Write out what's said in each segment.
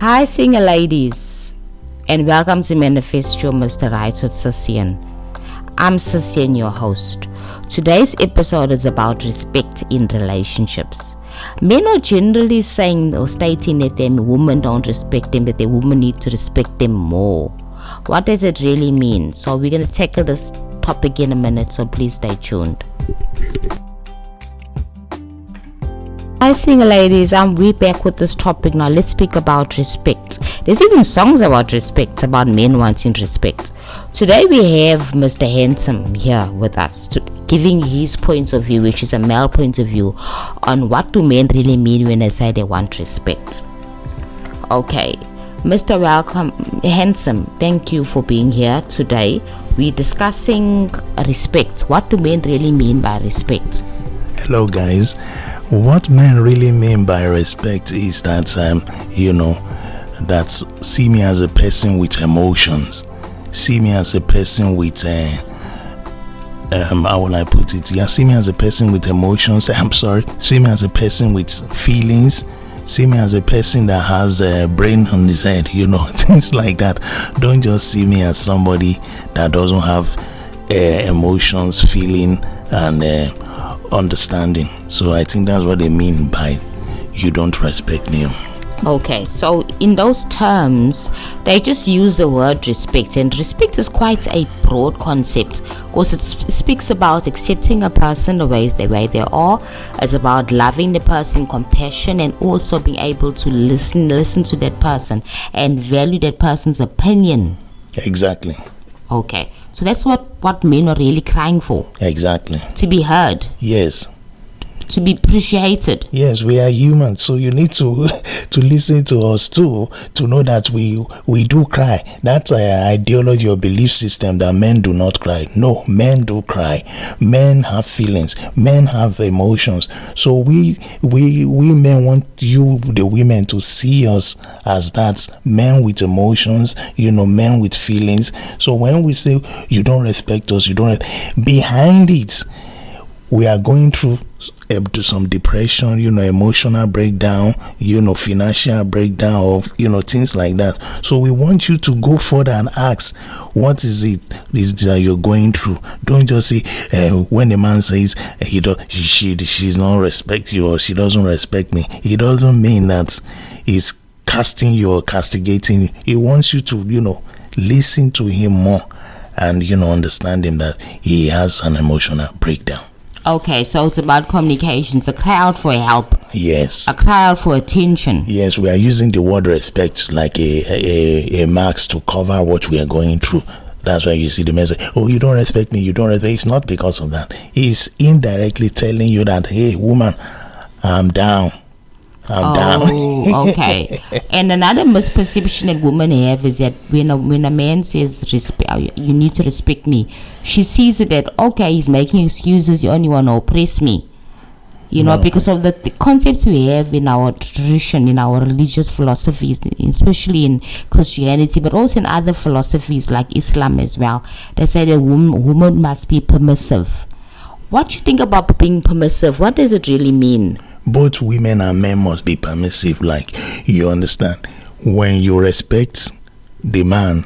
Hi, singer ladies, and welcome to Manifest Your Mr. Right with Cecian. I'm Cecian, your host. Today's episode is about respect in relationships. Men are generally saying or stating that their women don't respect them, that their women need to respect them more. What does it really mean? So we're going to tackle this topic in a minute, so please stay tuned. Hi single ladies, we're back with this topic. Now let's speak about respect. There's even songs about respect, about men wanting respect. Today we have Mr. Handsome here with us, giving his point of view, which is a male point of view, on what do men really mean when they say they want respect. Okay, Mr. Welcome, Handsome, thank you for being here today. We're discussing respect. What do men really mean by respect? Hello guys. What men really mean by respect is that, that's see me as a person with emotions. See me as a person with, how will I put it? Yeah, see me as a person with emotions. See me as a person with feelings. See me as a person that has a brain on his head, things like that. Don't just see me as somebody that doesn't have emotions, feeling, and understanding. So I think that's what they mean by you don't respect me. Okay, so in those terms they just use the word respect, and respect is quite a broad concept because it speaks about accepting a person the way they are. It's about loving the person, compassion, and also being able to listen to that person and value that person's opinion. Exactly. Okay, so that's what men are really crying for. Exactly. To be heard. Yes. To be appreciated. Yes, we are human, so you need to listen to us too, to know that we do cry. That's an ideology or belief system that men do not cry. No, men do cry. Men have feelings. Men have emotions. So we men want you, the women, to see us as that, men with emotions, men with feelings. So when we say you don't respect us, behind it, we are going through to some depression, emotional breakdown, financial breakdown, of things like that. So we want you to go further and ask, what is it that you're going through? Don't just say when a man says she's not respect you or she doesn't respect me, it doesn't mean that he's casting you or castigating you. He wants you to listen to him more and understand him that he has an emotional breakdown. Okay, so it's about communication. It's a cry out for help. Yes. A cry out for attention. Yes, we are using the word respect like a mask to cover what we are going through. That's why you see the message, oh, you don't respect me, you don't respect. It's not because of that. He's indirectly telling you that, hey, woman, I'm down. Down. Okay. And another misperception that women have is that when a man says you need to respect me, she sees it that, okay, he's making excuses, you only want to oppress me. No. Because of the concepts we have in our tradition, in our religious philosophies, especially in Christianity, but also in other philosophies like Islam as well. They say that woman must be permissive. What do you think about being permissive? What does it really mean? Both women and men must be permissive. Like, you understand, when you respect the man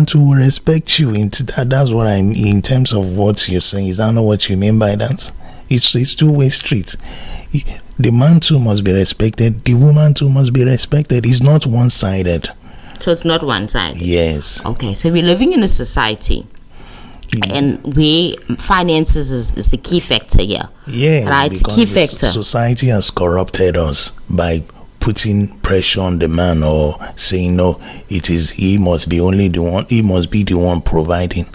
too will respect you. That's what I mean in terms of what you're saying. Is that not what you mean by that? It's two-way street. The man too must be respected. The woman too must be respected. It's not one-sided. So it's not one-sided. Yes. Okay, so we're living in a society. And finances is the key factor here. Yeah, right. It's a key factor. Society has corrupted us by putting pressure on the man or saying no, he must be the one providing.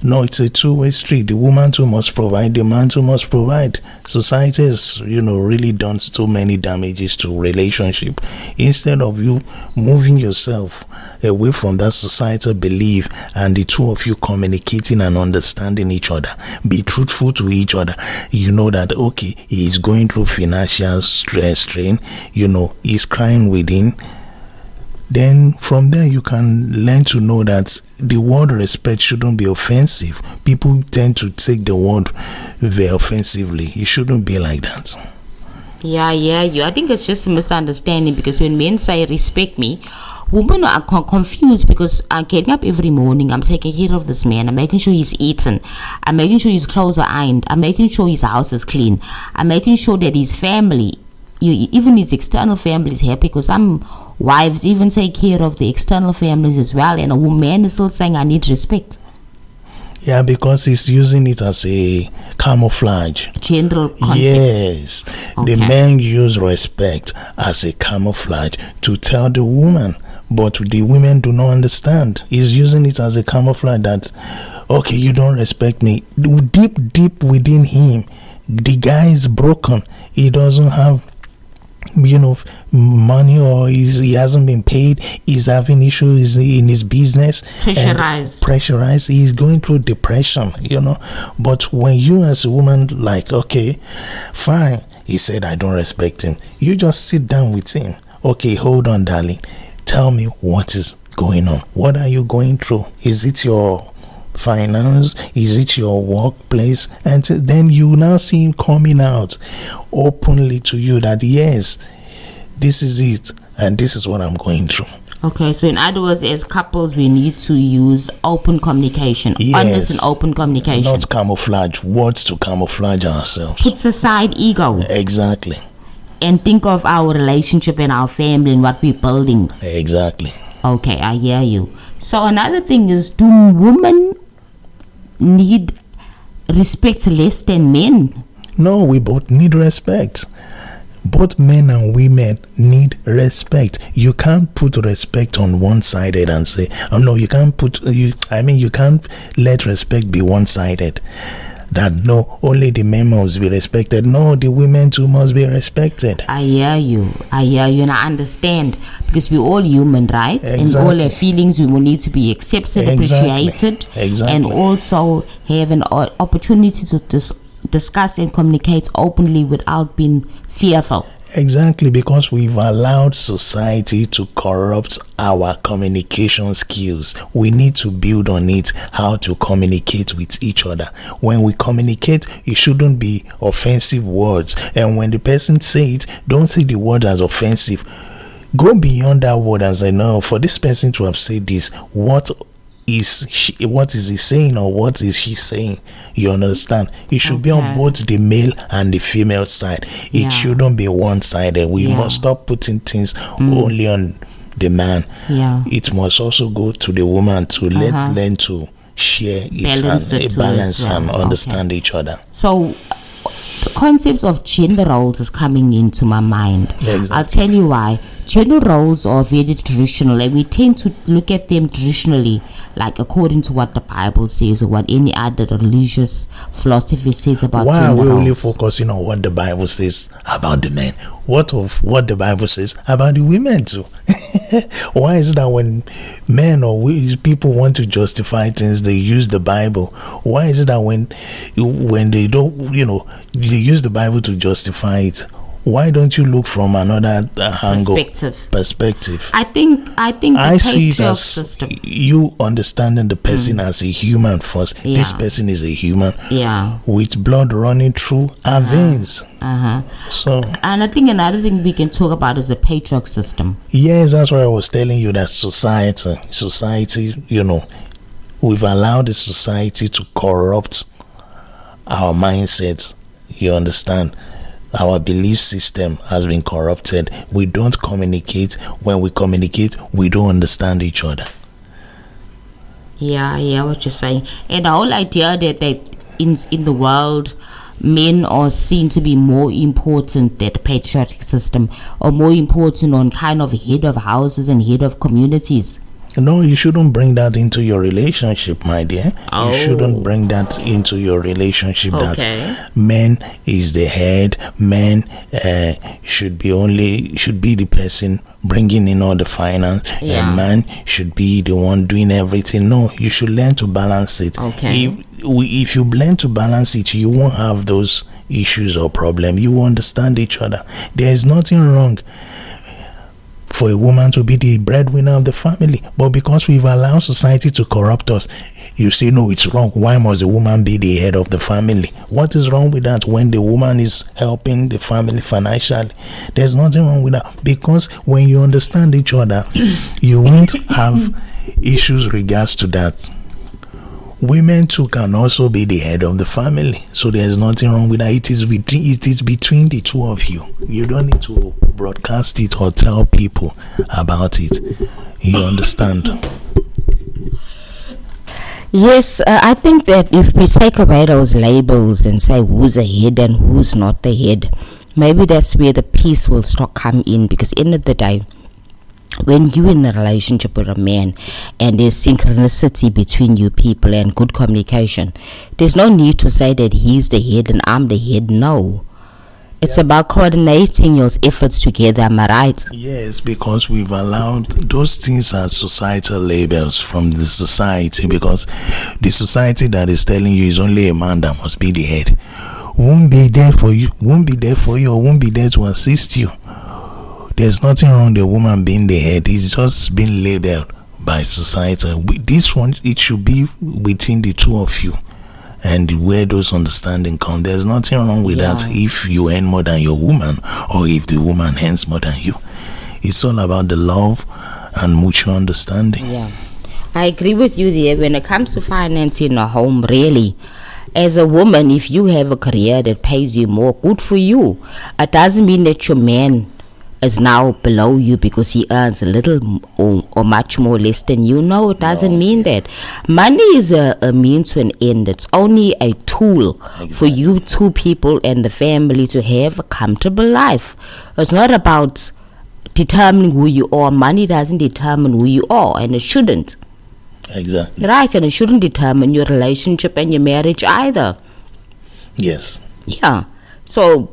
No, it's a two-way street. The woman too must provide, the man too must provide. Society has, really done so many damages to relationship. Instead of you moving yourself away from that societal belief and the two of you communicating and understanding each other, be truthful to each other. You know that, okay, he's going through financial strain, he's crying within. Then from there you can learn to know that the word respect shouldn't be offensive. People tend to take the word very offensively. It shouldn't be like that. Yeah, you. I think it's just a misunderstanding, because when men say respect me, women are confused, because I'm getting up every morning, I'm taking care of this man, I'm making sure he's eaten, I'm making sure his clothes are ironed, I'm making sure his house is clean, I'm making sure that his family, even his external family, is happy, because some wives even take care of the external families as well, and a woman is still saying, I need respect. Yeah, because he's using it as a camouflage. General concept. Yes. Okay. The men use respect as a camouflage to tell the woman, but the women do not understand. He's using it as a camouflage that, okay, you don't respect me. Deep within him, the guy is broken. He doesn't have money, or he hasn't been paid, he's having issues in his business, pressurized, he's going through depression, but when you as a woman, like, okay, fine, he said I don't respect him, you just sit down with him. Okay, hold on, darling, tell me what is going on, what are you going through, is it your finance, is it your workplace? And then you now see him coming out openly to you that yes, this is it and this is what I'm going through. Okay, so in other words, as couples, we need to use open communication. Yes, honest and open communication, not camouflage words to camouflage ourselves. Puts aside ego. Exactly. And think of our relationship and our family and what we're building. Exactly. Okay, I hear you. So another thing is, do women need respect less than men? No, we both need respect. Both men and women need respect. You can't put respect on one-sided and say, oh no, you can't you can't let respect be one-sided. That no, only the men must be respected. No, the women too must be respected. I hear you, and I understand, because we're all human, right? Exactly. And all our feelings, we will need to be accepted, appreciated, and also have an opportunity to discuss and communicate openly without being fearful. Exactly, because we've allowed society to corrupt our communication skills. We need to build on it, how to communicate with each other. When we communicate, it shouldn't be offensive words. And when the person say it, don't say the word as offensive. Go beyond that word and say, no, for this person to have said this, what is he saying, or what is she saying? You understand? It should be on both the male and the female side. It shouldn't be one-sided. We must stop putting things only on the man. It must also go to the woman to learn to share it, balance and understand each other. So the concept of gender roles is coming into my mind. Exactly. I'll tell you why. Gender roles are very traditional, and we tend to look at them traditionally, like according to what the Bible says or what any other religious philosophy says about gender roles. Why are we only focusing on what the Bible says about the men? What of what the Bible says about the women too? Why is it that when men or people want to justify things, they use the Bible? Why is it that when they don't, they use the Bible to justify it? Why don't you look from another angle? Perspective. I think I see it as system. You understanding the person as a human first. This person is a human with blood running through our veins. So, and I think another thing we can talk about is the patriarch system. Yes, that's why I was telling you that society, we've allowed the society to corrupt our mindsets. You understand? Our belief system has been corrupted. We don't communicate. When we communicate, we don't understand each other. Yeah, what you're saying. And the whole idea that in the world, men are seen to be more important than the patriarchal system, or more important on kind of head of houses and head of communities. No, you shouldn't bring that into your relationship, my dear. You shouldn't bring that into your relationship. That men is the head. Men should be the person bringing in all the finance. And man should be the one doing everything. No, you should learn to balance it. If you learn to balance it, you won't have those issues or problems. You will understand each other. There is nothing wrong for a woman to be the breadwinner of the family. But because we've allowed society to corrupt us, you say, no, it's wrong. Why must the woman be the head of the family? What is wrong with that when the woman is helping the family financially? There's nothing wrong with that, because when you understand each other, you won't have issues regards to that. Women too can also be the head of the family, so there's nothing wrong with that. It is between the two of you. You don't need to broadcast it or tell people about it. You understand? Yes, I think that if we take away those labels and say who's the head and who's not the head, maybe that's where the peace will start come in. Because end of the day, when you're in a relationship with a man and there's synchronicity between you people and good communication, there's no need to say that he's the head and I'm the head. No. It's about coordinating your efforts together, am I right? Yes, because we've allowed those things as societal labels from the society, because the society that is telling you is only a man that must be the head won't be there for you, or won't be there to assist you. There's nothing wrong with the woman being the head. It's just been labeled by society. This one, it should be within the two of you, and where those understanding come. There's nothing wrong with that if you earn more than your woman, or if the woman earns more than you. It's all about the love and mutual understanding. Yeah, I agree with you there. When it comes to financing a home, really, as a woman, if you have a career that pays you more, good for you. It doesn't mean that your man is now below you because he earns a little or much more less than you. No, it doesn't mean that. Money is a means to an end. It's only a tool for you two people and the family to have a comfortable life. It's not about determining who you are. Money doesn't determine who you are, and it shouldn't. Exactly. Right, and it shouldn't determine your relationship and your marriage either. Yes. Yeah. So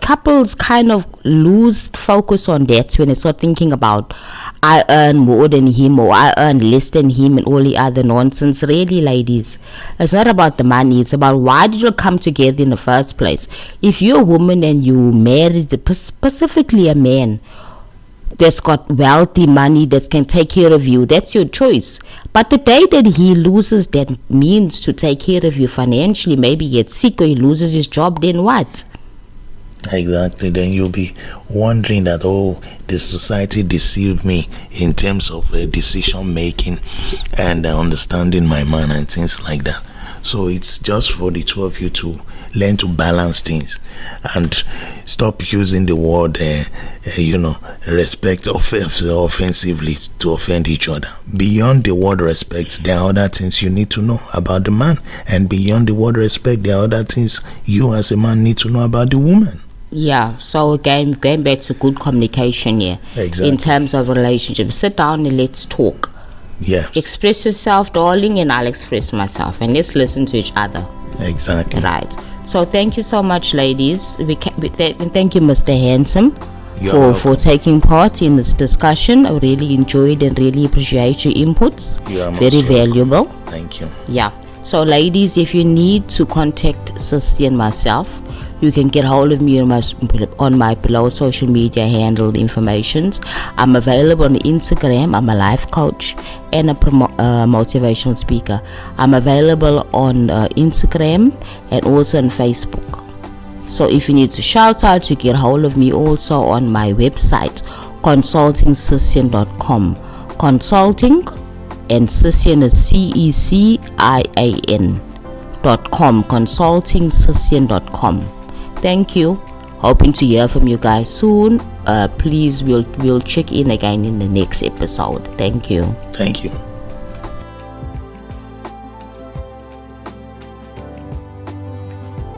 couples kind of lose focus on that when they start thinking about, I earn more than him or I earn less than him and all the other nonsense. Really, ladies, it's not about the money. It's about why did you come together in the first place. If you're a woman and you married specifically a man that's got wealthy money that can take care of you, that's your choice. But the day that he loses that means to take care of you financially, maybe he gets sick or he loses his job, then what? Exactly. Then you'll be wondering that, oh, the society deceived me in terms of decision making and understanding my man and things like that. So it's just for the two of you to learn to balance things and stop using the word respect offensively to offend each other. Beyond the word respect, there are other things you need to know about the man, and beyond the word respect, there are other things you as a man need to know about the woman. Yeah, so again, going back to good communication here. Exactly. In terms of relationships, sit down and let's talk. Yes. Express yourself, darling, and I'll express myself, and let's listen to each other. Exactly. Right. So thank you so much, ladies. Thank you, Mr. Handsome, for taking part in this discussion. I really enjoyed and really appreciate your inputs. Very valuable. Thank you. Yeah. So, ladies, if you need to contact Cecian and myself, you can get hold of me on my below social media handle informations. I'm available on Instagram. I'm a life coach and a motivational speaker. I'm available on Instagram and also on Facebook. So if you need to shout out, you get hold of me also on my website, consultingcecian.com. Consulting and Cecian is CECIAN.com. consultingcecian.com. Thank you. Hoping to hear from you guys soon. Please, we'll check in again in the next episode. Thank you. Thank you.